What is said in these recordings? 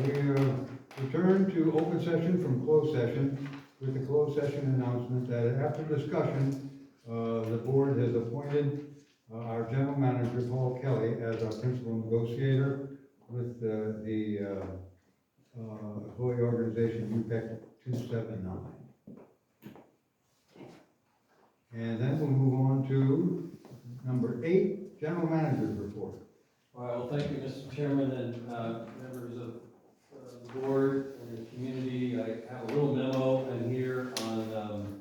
We return to open session from closed session with the closed session announcement that after discussion, the board has appointed our general manager, Paul Kelly, as our principal negotiator with the employee organization UPEC 279. And then we'll move on to number 8, general manager's report. All right, well, thank you, Mr. Chairman, and members of the board and the community. I have a little memo in here on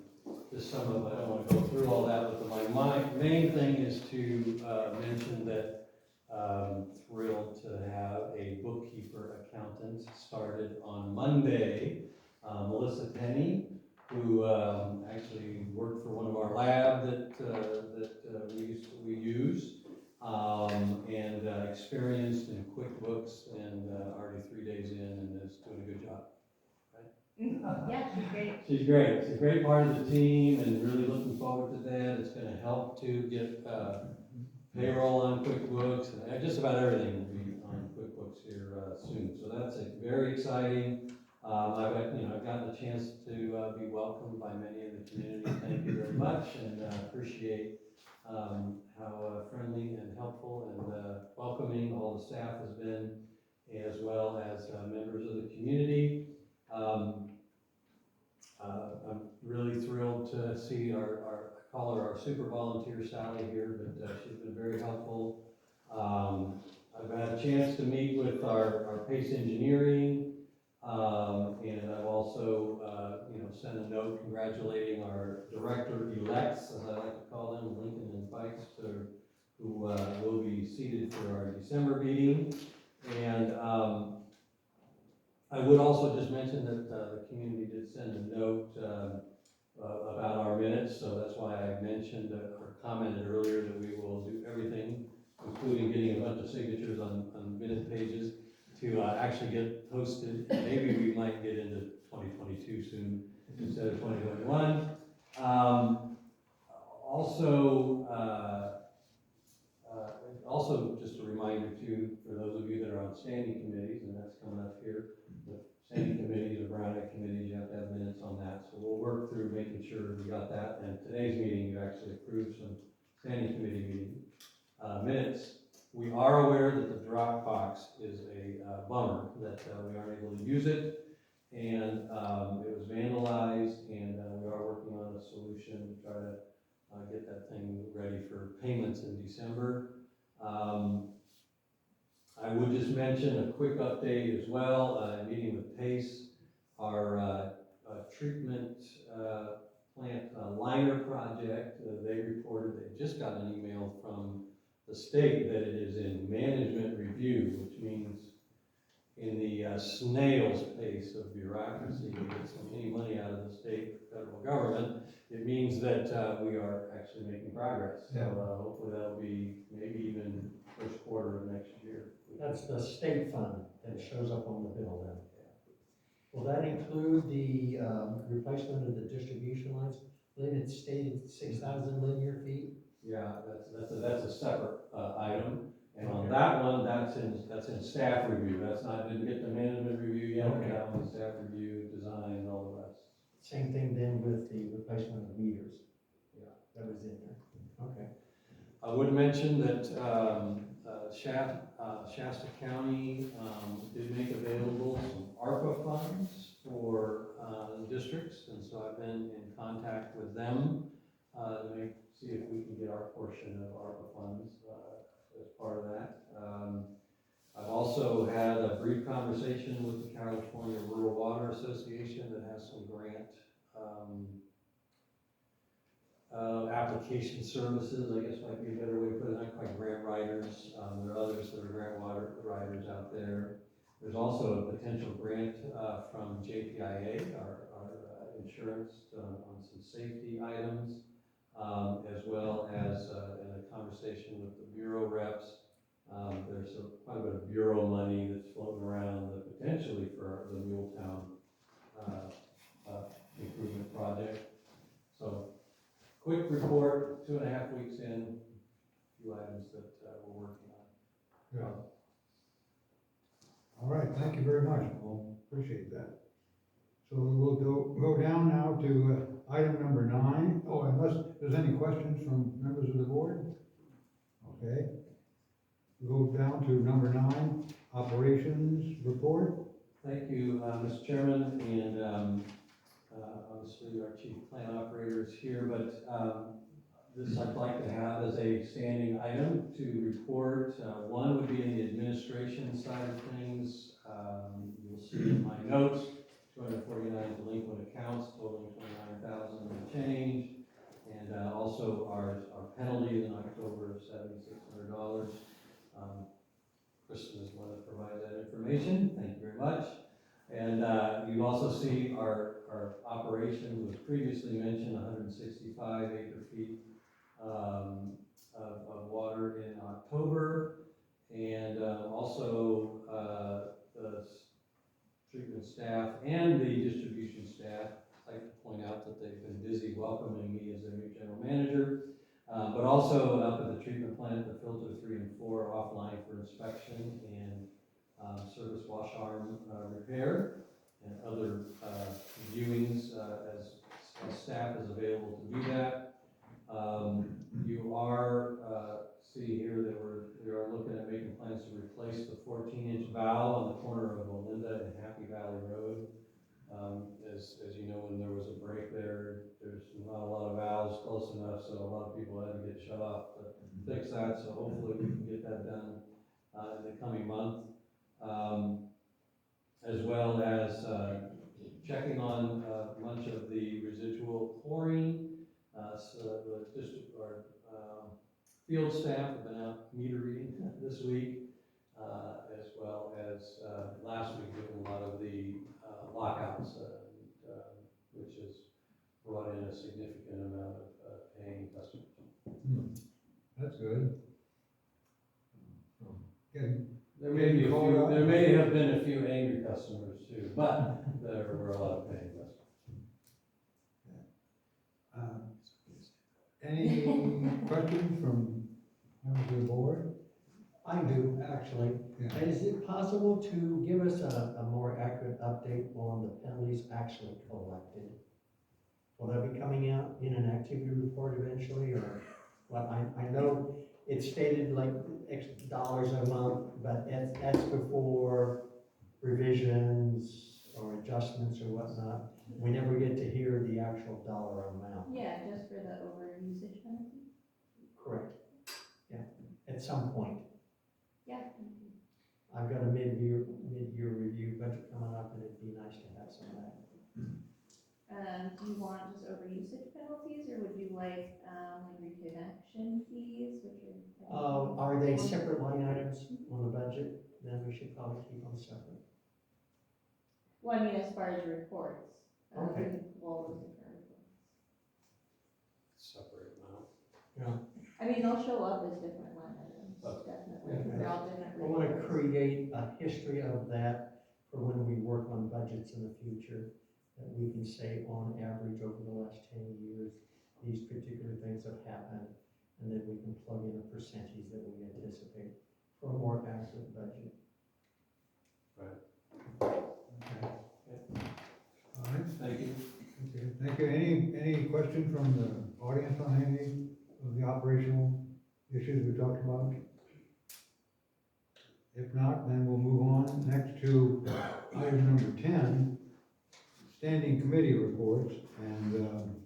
just some of, I don't want to go through all that, but my main thing is to mention that thrilled to have a bookkeeper accountant started on Monday, Melissa Tenney, who actually worked for one of our lab that we use. And experienced in QuickBooks and already 3 days in and is doing a good job. Right? Yeah, she's great. She's great. She's a great part of the team and really looking forward to that. It's going to help to get payroll on QuickBooks and just about everything will be on QuickBooks here soon. So that's very exciting. I've gotten a chance to be welcomed by many in the community. Thank you very much, and appreciate how friendly and helpful and welcoming all the staff has been, as well as members of the community. I'm really thrilled to see I call her our super volunteer Sally here, but she's been very helpful. I've had a chance to meet with our PACE engineering, and I've also sent a note congratulating our director-elects, as I like to call them, Lincoln and Fikes, who will be seated for our December meeting. And I would also just mention that the community did send a note about our minutes, so that's why I mentioned or commented earlier that we will do everything, including getting a bunch of signatures on minute pages, to actually get posted. Maybe we might get into 2022 soon instead of 2021. Also, just a reminder too, for those of you that are on standing committees, and that's coming up here, the standing committees or Brown Act committees, you have to have minutes on that. So we'll work through making sure we got that. And today's meeting, you actually approved some standing committee meeting minutes. We are aware that the Dropbox is a bummer that we aren't able to use it, and it was vandalized, and we are working on a solution to try to get that thing ready for payments in December. I would just mention a quick update as well. Meeting with PACE, our treatment plant liner project. They reported they just got an email from the state that it is in management review, which means in the snail's pace of bureaucracy to get any money out of the state or federal government, it means that we are actually making progress. Yeah. So hopefully that'll be maybe even first quarter of next year. That's the state fund that shows up on the bill then. Will that include the replacement of the distribution lines? I believe it stated 6,000 linear feet. Yeah, that's a separate item. And on that one, that's in staff review. Didn't get the management review yet. Okay. That one's staff review, design, and all the rest. Same thing then with the replacement of meters. Yeah. That was in there. Okay. I would mention that Shasta County did make available some ARPA funds for districts, and so I've been in contact with them to see if we can get our portion of ARPA funds as part of that. I've also had a brief conversation with the California Rural Water Association that has some grant application services, I guess might be a better way to put it, not quite grant writers. There are others that are grant writers out there. There's also a potential grant from JPIA, our insurance on some safety items, as well as in a conversation with the Bureau reps. There's quite a bit of Bureau money that's floating around potentially for the Muletown improvement project. So, quick report, 2.5 weeks in, a few items that we're working on. Yeah. All right, thank you very much, Paul, appreciate that. So we'll go down now to item number 9. Oh, unless there's any questions from members of the board? Okay. We'll go down to number 9, operations report. Thank you, Mr. Chairman, and obviously our chief plant operator is here, but this I'd like to have as a standing item to report. One would be in the administration side of things. You'll see in my notes, 249 delinquent accounts totaling 29,000 and change, and also our penalty in October of $7,600. Kristen is the one that provides that information. Thank you very much. And you also see our operations was previously mentioned, 165 acre feet of water in October, and also the treatment staff and the distribution staff. I'd like to point out that they've been busy welcoming me as their new general manager, but also up at the treatment plant, the filter 3 and 4 offline for inspection and service wash arm repair and other viewings as staff is available to do that. You are see here that we are looking at making plans to replace the 14-inch valve on the corner of Olinda and Happy Valley Road. As you know, when there was a break there, there's not a lot of valves close enough, so a lot of people had to get shut off to fix that. So hopefully we can get that done in the coming month, as well as checking on much of the residual chlorine. So the district, our field staff have been out meter reading this week, as well as last week doing a lot of the lockouts, which has brought in a significant amount of paying customers. That's good. Okay. There may have been a few angry customers too, but there were a lot of paying customers. Any questions from members of the board? I do, actually. Yeah. Is it possible to give us a more accurate update on the penalties actually collected? Will that be coming out in an activity report eventually, or what? I know it's stated like X dollars a month, but that's before revisions or adjustments or whatnot. We never get to hear the actual dollar amount. Yeah, just for the over usage penalty. Correct. Yeah, at some point. Yeah. I've got a mid-year review budget coming up, and it'd be nice to have some of that. Do you want just over usage penalties, or would you like reconnection fees, which are? Are they separate line items on the budget? Then we should probably keep them separate. Well, I mean, as far as reports. Okay. We can pull all those different reports. Separate amount. Yeah. I mean, they'll show up as different line items, Okay. definitely, because they're all different. I want to reports. create a history of that for when we work on budgets in the future, that we can say on average over the last 10 years, these particular things have happened, and then we can plug in a percentage that we anticipate for a more accurate budget. Right. Okay. All right. Thank you. Okay, thank you. Any question from the audience on any of the operational issues we talked about? If not, then we'll move on next to item number 10, standing committee reports. And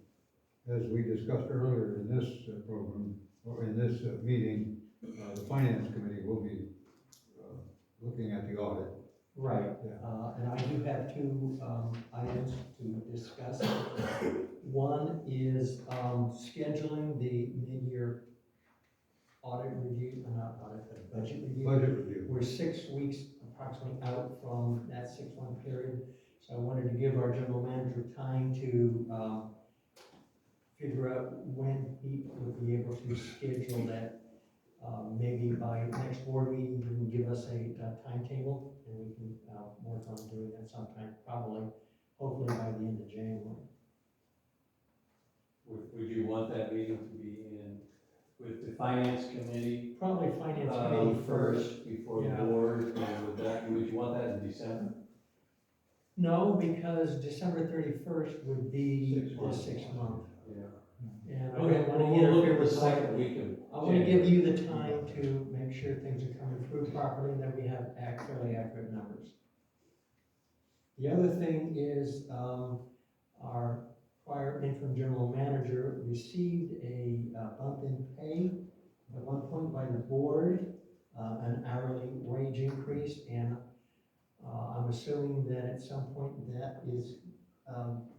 as we discussed earlier in this program, or in this meeting, the finance committee will be looking at the audit. Right, Yeah. and I do have two items to discuss. One is scheduling the mid-year audit review, not audit, but budget review. Budget review. We're 6 weeks approximately out from that 6-month period, so I wanted to give our general manager time to figure out when he would be able to schedule that. Maybe by next board meeting, you can give us a timetable, and we can work on doing that sometime, probably, hopefully by the end of January. Would you want that meeting to be in with the finance committee? Probably finance committee first. Before Yeah. the board, and would you want that in No, because December 31st would be Six the months. 6th month. Yeah. And I We'll, don't want to we'll look interfere at the with second week of. I want to give you the time to make sure things are coming through properly and that we have fairly accurate numbers. The other thing is, our prior interim general manager received a bump in pay at one point by the board, an hourly wage increase, and I'm assuming that at some point that is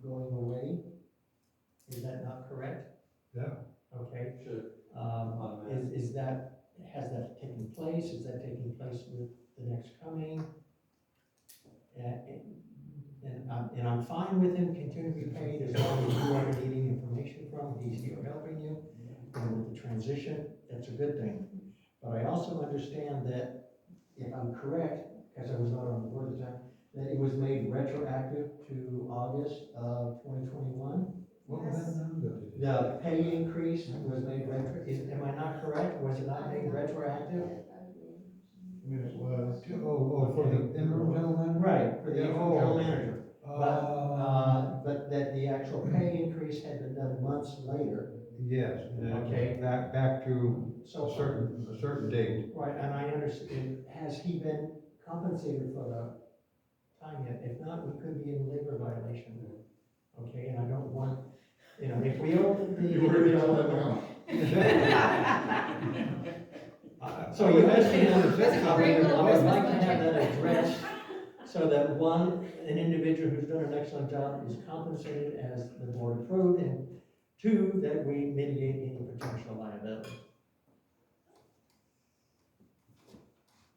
going away. Is that not correct? Yeah. Okay. Sure. Is that, has that taken place? Is that taking place with the next coming? And I'm fine with him continuing to be paid as long as you are needing information from, he's here helping you. And with the transition, that's a good thing. But I also understand that, if I'm correct, because I was not on the board at the time, that it was made retroactive to August of 2021. What was that number? The pay increase was made am I not correct? Was it not made retroactive? I mean, it was. Oh, for the interim general manager? Right, for the Yeah, interim general manager. Uh, But that the actual pay increase had been done months later. yes, and Okay. back to So, a certain date. right, and I understand, has he been compensated for the time yet? If not, we could be in labor violation. Okay, and I don't want, if we owe the You already got that individual. now. So you understand, That's a I great would little like to Christmas have budget. that addressed, so that one, an individual who's done an excellent job is compensated as the board approved, and two, that we mitigate any potential liability.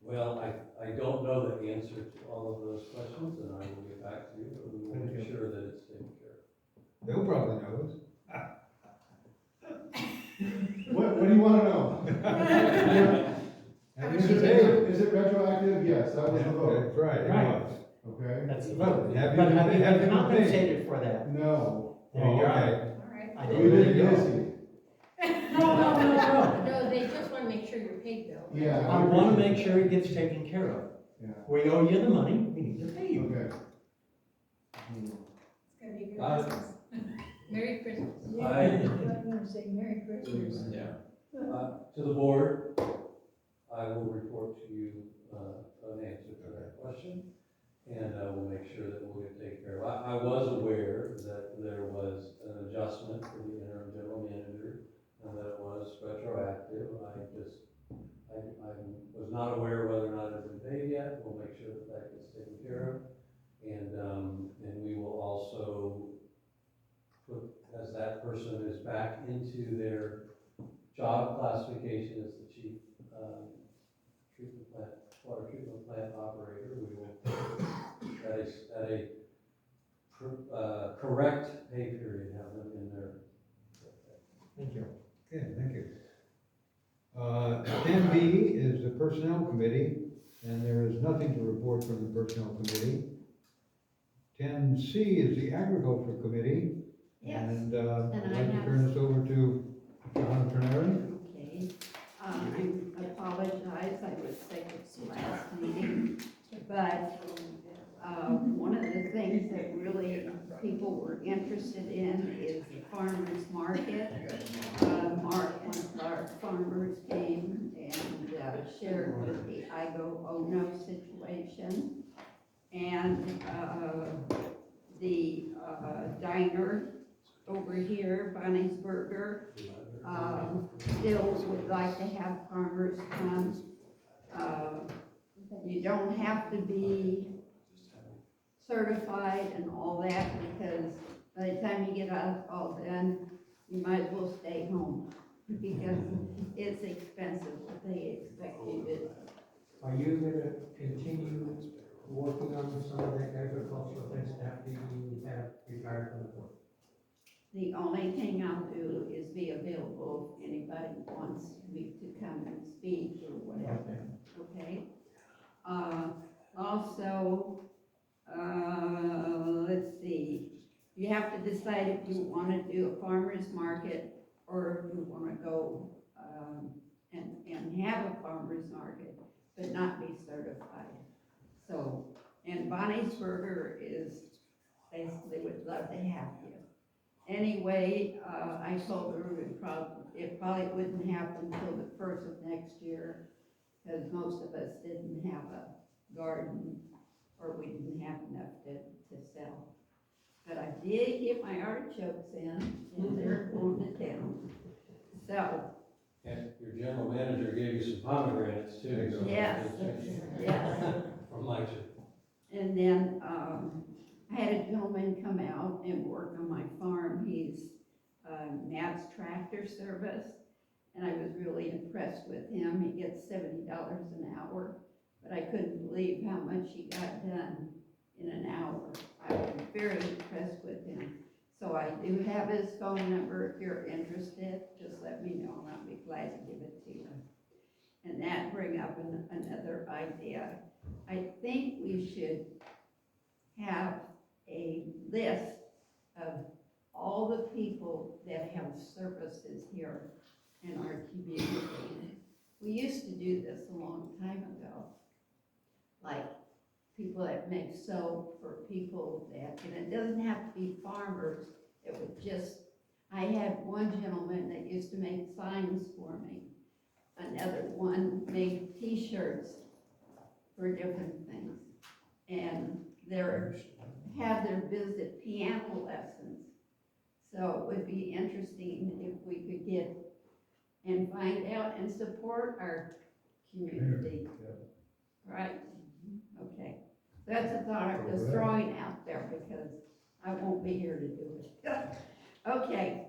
Well, I don't know the answer to all of those questions, and I will get back to you, but we will Thank make you. sure that it's taken care of. They'll probably know us. What do you wanna know? And Is this is is it retroactive? Yes, that was the vote, That's right, it Right. was. okay? That's the But vote. have you But been- have you have you been been paid? compensated for that? No, There you Oh, are. okay. All right. I we've didn't. been busy. No. No, they just wanna make sure you're paid, Bill. Yeah. I wanna make sure it gets taken care of. Yeah, We owe you the money, we need to pay you. okay. It's gonna be a good Got it. Christmas. Merry Christmas. I- gonna say Merry Christmas. Yeah. To the board, I will report to you, an answer to that question, and, we'll make sure that we'll get taken care of. I was aware that there was an adjustment for the interim general manager, and that it was retroactive. I was not aware whether or not it had been paid yet. We'll make sure that that gets taken care of. And we will also put, as that person is back into their job classification as the chief, water treatment plant operator, we will, at a correct pay period, have them in there. Thank you. Okay, thank you. 10B is the Personnel Committee, and there is nothing to report from the Personnel Committee. 10C is the Agriculture Committee, Yes. and And I'd I like to have- turn this over to John Trenary. Okay, I apologize, I was sick at the last meeting, but, one of the things that really people were interested in is the farmer's market. Mark, one of our farmers came and, shared with the Igo Ono situation. And, the, diner over here, Bonnie's Burger, still would like to have farmers come. You don't have to be certified and all that, because by the time you get all done, you might as well stay home, because it's expensive, what they expect you to. Are you gonna continue working on some of the agricultural things after you have retired from the board? The only thing I'll do is be available if anybody wants me to come and speak or whatever, okay? Also, let's see, you have to decide if you wanna do a farmer's market or if you wanna go, and have a farmer's market, but not be certified. So, And Bonnie's Burger is basically would love to have you. Anyway, I told her it probably wouldn't happen until the first of next year, because most of us didn't have a garden, or we didn't have enough to sell. But I did get my artichokes in, and they're going to town. So, And your general manager gave you some pomegranates too. so- yes, yes. From my tree. And then, I had a gentleman come out and work on my farm. He's, Nat's Tractor Service, and I was really impressed with him. He gets $70 an hour, but I couldn't believe how much he got done in an hour. I was very impressed with him. So I do have his phone number. If you're interested, just let me know, and I'll be glad to give it to you. And that bring up another idea. I think we should have a list of all the people that have services here in our community. We used to do this a long time ago. Like people that make soap, for people that, and it doesn't have to be farmers, it would just, I had one gentleman that used to make signs for me. Another one made t-shirts for different things. And have their visit piano lessons. So it would be interesting if we could get and find out and support our community. Right? Okay. That's a thought I'm just throwing out there because I won't be here to do it. Okay.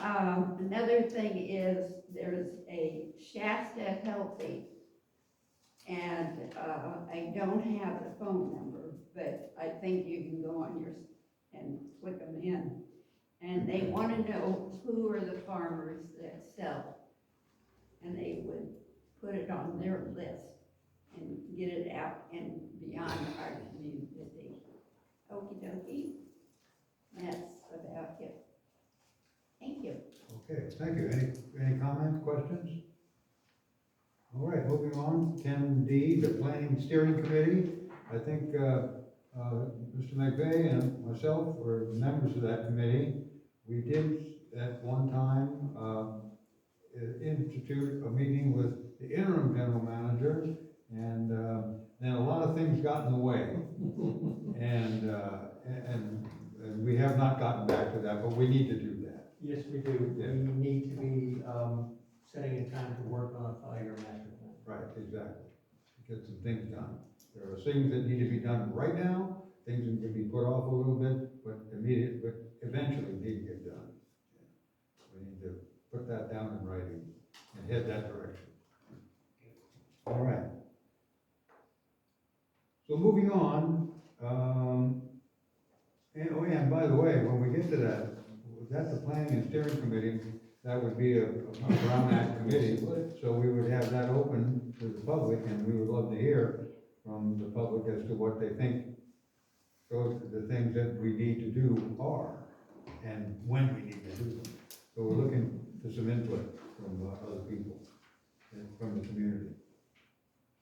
Another thing is there's a Shasta Healthy, and I don't have the phone number, but I think you can go on yours and click them in. And they want to know who are the farmers that sell, and they would put it on their list and get it out and beyond our community. Okie dokie. That's about it. Thank you. Okay, thank you. Any comments, questions? All right, moving on, 10D, the Planning Steering Committee. I think Mr. McVeigh and myself were members of that committee. We did at one time institute a meeting with the interim general manager, and then a lot of things got in the way. And we have not gotten back to that, but we need to do that. Yes, we do. Yeah. We need to be, setting a time to work on a 5-year master plan. Right, exactly. To get some things done. There are things that need to be done right now, things that can be put off a little bit, but eventually need to get done. We need to put that down in writing and head that direction. All right. So moving on, and by the way, when we get to that, that's the Planning and Steering Committee, that would be a Brown Act committee, so we would have that open to the public, and we would love to hear from the public as to what they think the things that we need to do are, and when we need to do them. So we're looking for some input from other people and from the community.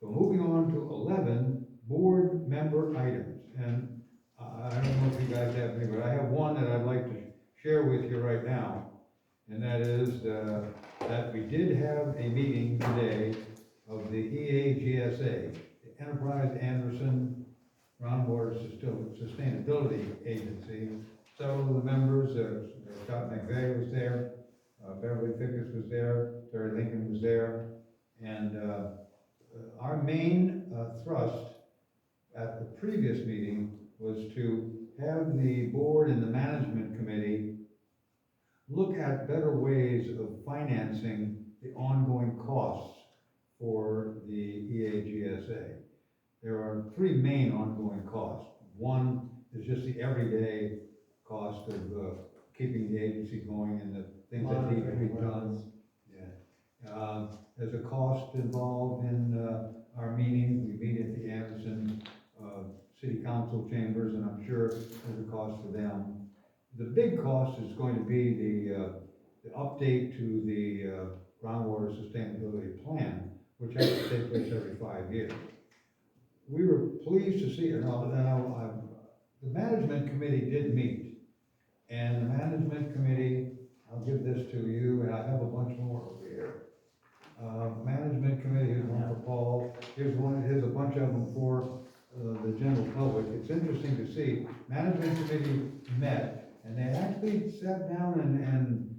So moving on to 11, board member items, and I don't know if you guys have any, but I have one that I'd like to share with you right now. And that is that we did have a meeting today of the EAGSA, the Enterprise Anderson Groundwater Sustainability Agency. Several of the members, Scott McVeigh was there, Beverly Fickus was there, Terry Lincoln was there, and our main thrust at the previous meeting was to have the board and the management committee look at better ways of financing the ongoing costs for the EAGSA. There are 3 main ongoing costs. One is just the everyday cost of keeping the agency going and the things that need to be done. Yeah. There's a cost involved in our meetings. We meet at the Anderson City Council chambers, and I'm sure there's a cost for them. The big cost is going to be the update to the groundwater sustainability plan, which has to take place every 5 years. We were pleased to see, the management committee did meet. And the management committee, I'll give this to you, and I have a bunch more over here. Management committee, here's one for Paul, here's a bunch of them for the general public. It's interesting to see, management committee met, and they actually sat down and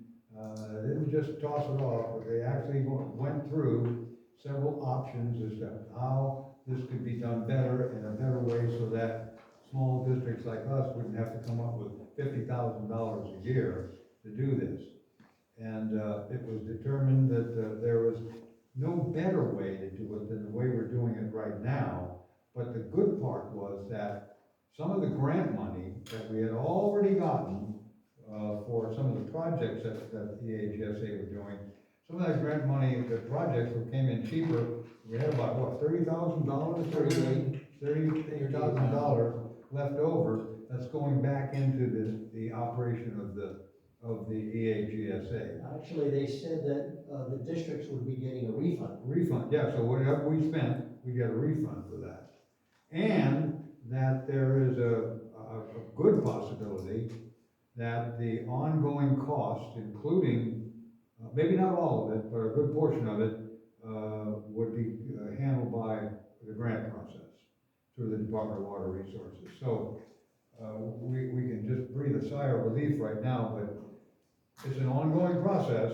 didn't just toss it off, but they actually went through several options as to how this could be done better in a better way so that small districts like us wouldn't have to come up with $50,000 a year to do this. And it was determined that there was no better way to do it than the way we're doing it right now. But the good part was that some of the grant money that we had already gotten for some of the projects that EAGSA were doing, some of that grant money, the projects came in cheaper. We had about, what, $30,000? $30,000 left over that's going back into the operation of the EAGSA. Actually, they said that, the districts would be getting a refund. Refund, yeah, so whatever we spent, we get a refund for that. And that there is a good possibility that the ongoing cost, including, maybe not all of it, but a good portion of it, would be handled by the grant process through the Department of Water Resources. So we can just breathe a sigh of relief right now, but it's an ongoing process.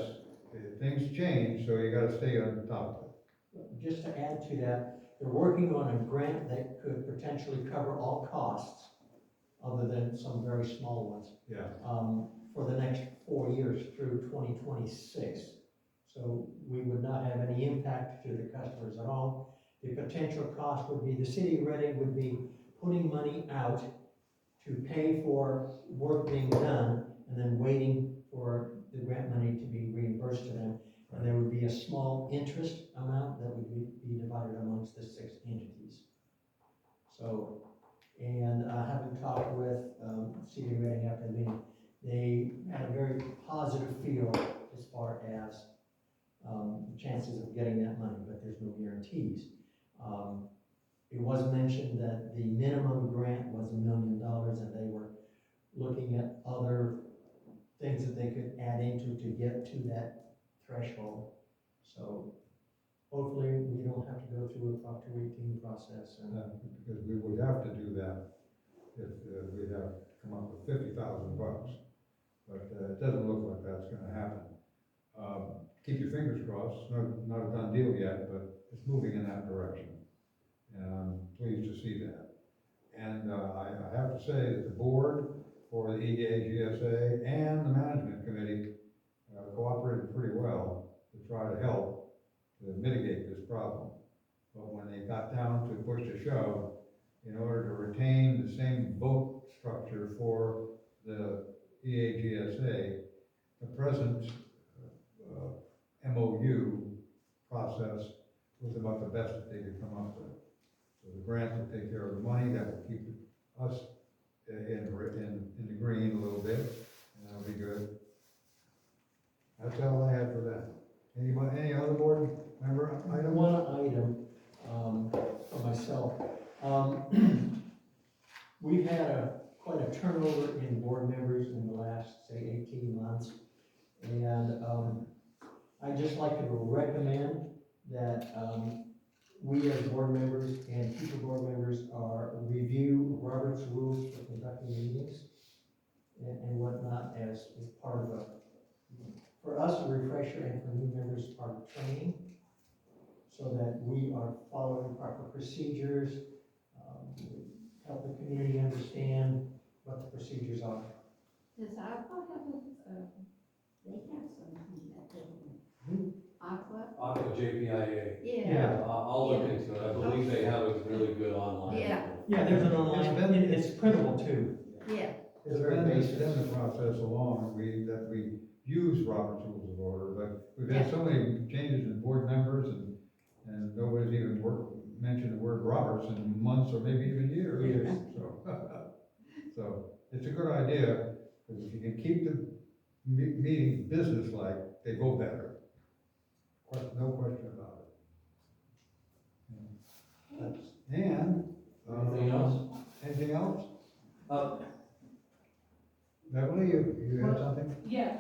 Things change, so you gotta stay on top of it. Just to add to that, they're working on a grant that could potentially cover all costs, other than some very small ones, Yeah, for the next 4 years through 2026. So we would not have any impact to the customers at all. The potential cost would be, the city of Reading would be putting money out to pay for work being done, and then waiting for the grant money to be reimbursed to them. And there would be a small interest amount that would be divided amongst the 6 entities. So, and having talked with City of Reading after the meeting, they had a very positive feel as far as the chances of getting that money, but there's no guarantees. It was mentioned that the minimum grant was $1 million, and they were looking at other things that they could add into to get to that threshold. So hopefully we don't have to go through a Proctor 18 process. And because we would have to do that if we'd have to come up with $50,000. But it doesn't look like that's gonna happen. Keep your fingers crossed, not a done deal yet, but it's moving in that direction. And I'm pleased to see that. And I have to say that the board for the EAGSA and the management committee cooperated pretty well to try to help to mitigate this problem. But when they got down to push to shove, in order to retain the same vote structure for the EAGSA, the present MOU process was about the best that they could come up with. So the grant will take care of the money, that will keep us in the green a little bit, and that'll be good. That's all I had for that. Anybody, any other board member item? one item for myself. We've had quite a turnover in board members in the last, say, 18 months. And I'd just like to recommend that we as board members and future board members review Robert's rules for conducting meetings and whatnot as part of for us, a refresher, and for new members, part of training, so that we are following proper procedures, help the community understand what the procedures are. Does Aqua have they have something that they, Aqua? Aqua JPIA. Yeah. I'll look into it. I believe they have a really good online. Yeah. Yeah, there's an online, it's printable too. Yeah. It's very basic. It's been the process along, that we use Robert's Rules of Order, but we've had so many changes in board members, and nobody's even mentioned the word Roberts in months or maybe even years. So it's a good idea, because if you can keep the meetings business-like, they go better. No question about it. And Kelly, you had something? Yeah,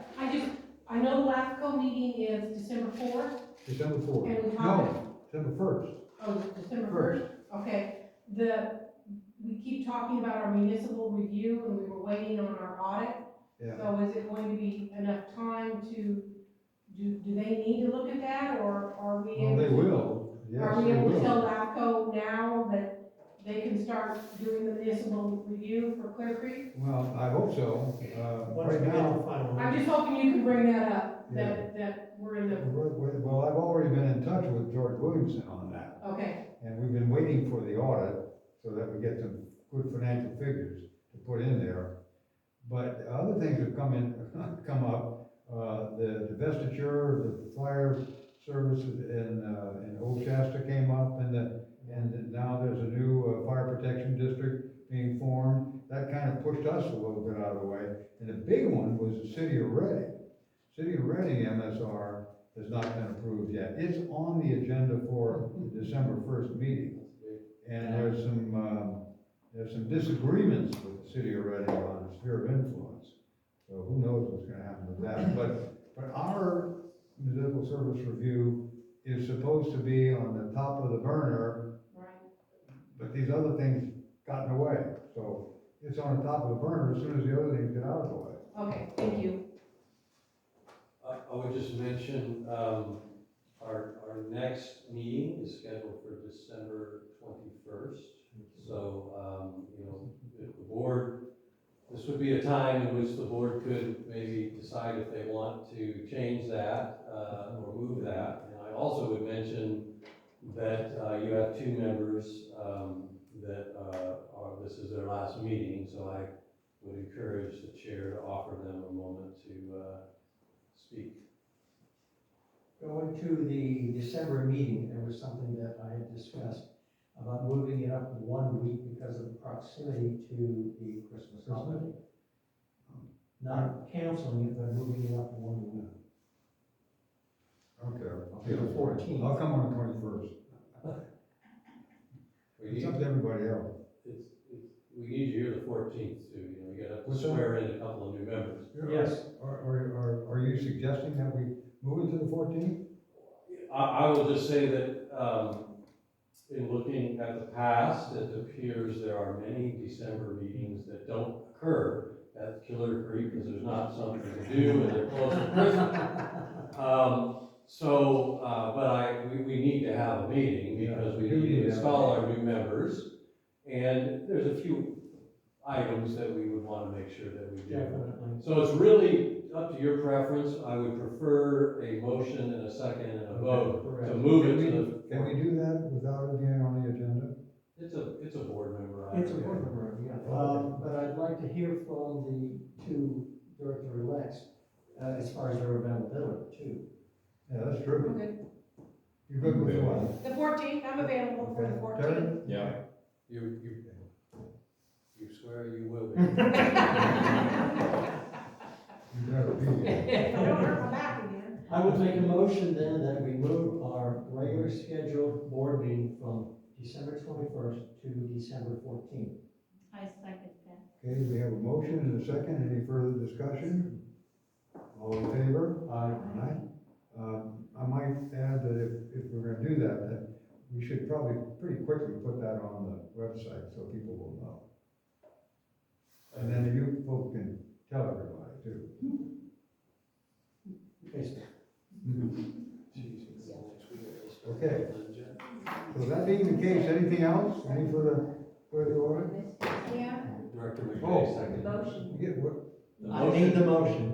I know the LAFCO meeting is December 4th, December fourth? and we No, talked, December first. oh, December 1st? Okay, we keep talking about our municipal review, and we were waiting on our audit. Yeah. So is it going to be enough time to, do they need to look at that, or are we Well, able they to? will, yes, Are we they able to will. tell LAFCO now that they can start doing the municipal review for Clear Creek? Well, I hope so. Once Right we get the now, final. I'm just hoping you can bring that up, Yeah. that we're in the, well, I've already been in touch with George Williamson on that. okay, And we've been waiting for the audit so that we get some good financial figures to put in there. But other things have come up, the divestiture, the fire service in Old Shasta came up, and now there's a new fire protection district being formed. That kind of pushed us a little bit out of the way. And the big one was the city of Reading. City of Reading MSR has not been approved yet. It's on the agenda for the December first meeting. And there's some disagreements with the city of Reading on the sphere of influence. So who knows what's gonna happen with that. But our municipal service review is supposed to be on the top of the burner, right. but these other things got in the way. So it's on the top of the burner as soon as the other things get out of the way. Okay, thank you. I would just mention, our next meeting is scheduled for December 21st. So, if the board, this would be a time in which the board could maybe decide if they want to change that, or move that. And I also would mention that, you have two members, this is their last meeting, so I would encourage the chair to offer them a moment to, speak. Going to the December meeting, there was something that I had discussed about moving it up 1 week because of the proximity to the Christmas holiday. Not canceling it, but moving it up 1 week. Okay. To the 14th. I'll come on the 21st. It's up to everybody else. We need you here the 14th too, you gotta What's that? swear in a couple of new members. Yes. Are you suggesting that we move it to the 14th? I will just say that, in looking at the past, it appears there are many December meetings that don't occur at Killer Creek because there's not something to do and they're close to Christmas. But we need to have a meeting because we need to install our new members. And there's a few items that we would want to make sure that we do. Definitely. So it's really up to your preference. I would prefer a motion and a second and a vote Correct. to move it to the. Can we do that without it being on the agenda? It's a board member item. It's a board member, yeah. But I'd like to hear from the two director-elects, as far as their availability too. Yeah, that's true. I'm good. You good with what? The 14th, I'm available for the 14th. Terry? Yeah. You swear you will be. You better be here. If I don't hurt my back again. I would make a motion then that we move our regular scheduled board meeting from December 21st to December 14th. I second that. Okay, we have a motion and a second. Any further discussion? All in favor? Aye. I might add that if we're gonna do that, then we should probably pretty quickly put that on the website so people will know. And then you folks can tell everybody too. Facebook. Okay. So that being the case, anything else? Any further order? Yeah, Director Oh. McKay, second. motion. You get what? The I need motion, the motion.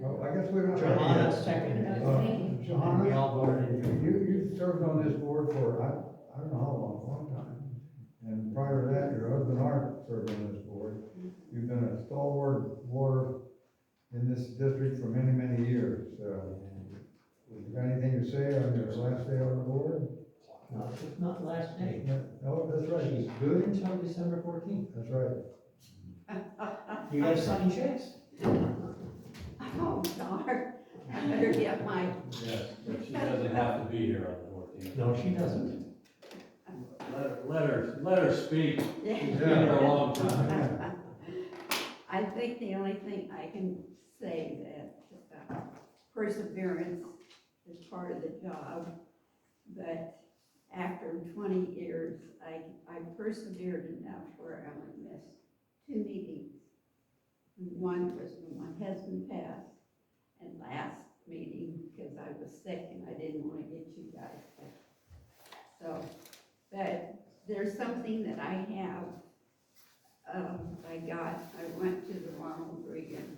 Well, I guess we don't. Johanna seconded it. We Johanna, all voted in. you served on this board for, I don't know how long, a long time. And prior to that, your husband Art served on this board. You've been a stalwart warrior in this district for many, many years. You got anything to say on your last day on the board? Not last day. No, that's right. She's good until December 14th. That's right. You have signing checks? Oh, darn. I better get my, yes, but she doesn't have to be here on the 14th. No, she doesn't. Let her speak. She's been yeah. here a long time. I think the only thing I can say that perseverance is part of the job, but after 20 years, I persevered enough where I only missed 2 meetings. And one was when my husband passed, and last meeting because I was sick and I didn't want to get you guys sick. So, but there's something that I have, I went to the Ronald Reagan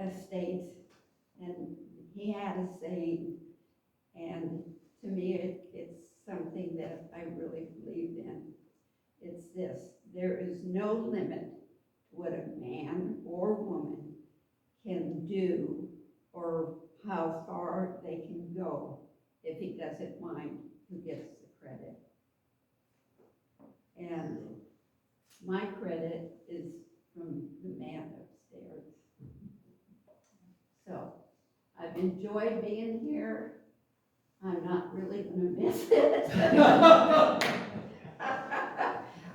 estate, and he had a saying, and to me it's something that I really believed in. It's this: there is no limit to what a man or woman can do or how far they can go if he doesn't mind who gets the credit. And my credit is from the man upstairs. So I've enjoyed being here. I'm not really gonna miss it.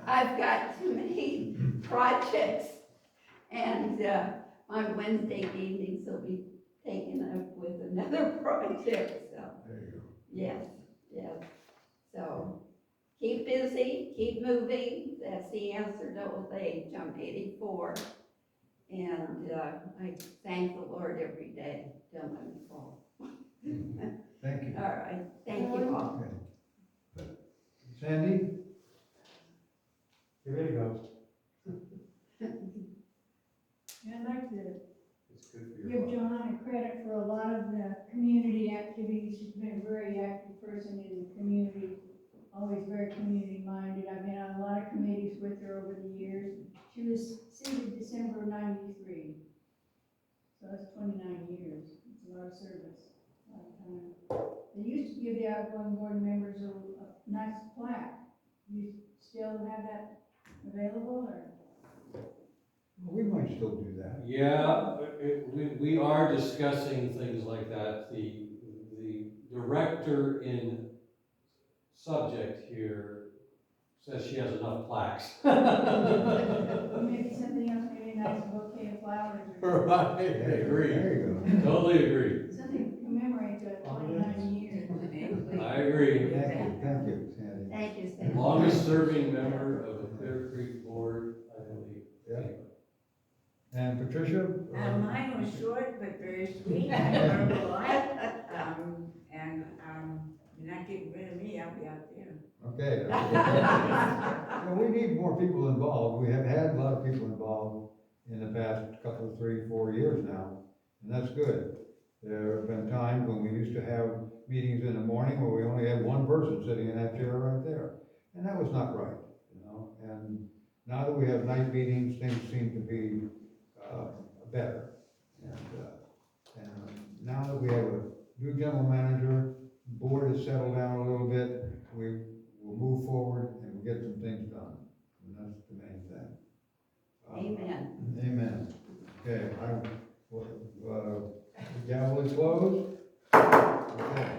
I've got too many projects, and on Wednesday evenings will be taken up with another project, so. There you go. Yes, yes. So, keep busy, keep moving, that's the answer to old age. I'm 84, and I thank the Lord every day, don't let me fall. Thank you. All right, thank you all. Okay. Sandy? Give it a go. I'd like to It's good for your give heart. John a credit for a lot of the community activities. He's been a very active person in the community, always very community minded. I've been on a lot of committees with her over the years. She was seated December of '93. So that's 29 years. It's a lot of service, a lot of time. They used to give the outgoing board members a nice plaque. You still have that available, or? Well, we might still do that. Yeah, we are discussing things like that. The director in subject here says she has enough plaques. Or maybe something else, maybe a nice bouquet of flowers or Right, I agree, There you totally agree. something to commemorate the 29 years. I agree. go. Thank you, Sandy. Thank you, Sandy. Longest serving member of the Clear Creek Board, I believe. Yeah. And Patricia? Mine was short but very sweet. I learned a lot. You're not getting rid of me, I'll be out there. Okay. Well, we need more people involved. We have had a lot of people involved in the past couple, 3, 4 years now, and that's good. There have been times when we used to have meetings in the morning where we only had one person sitting in that chair right there, and that was not right, you know. And now that we have night meetings, things seem to be better. And now that we have a new general manager, the board has settled down a little bit, we will move forward and we'll get some things done. And that's the main thing. Amen. Amen. Okay, the gavel is closed. Okay,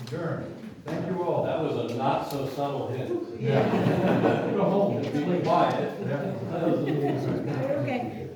adjourned. Thank you all. That was a not so subtle hint. Yeah. Go home, be quiet. Yeah. That was amazing. Okay.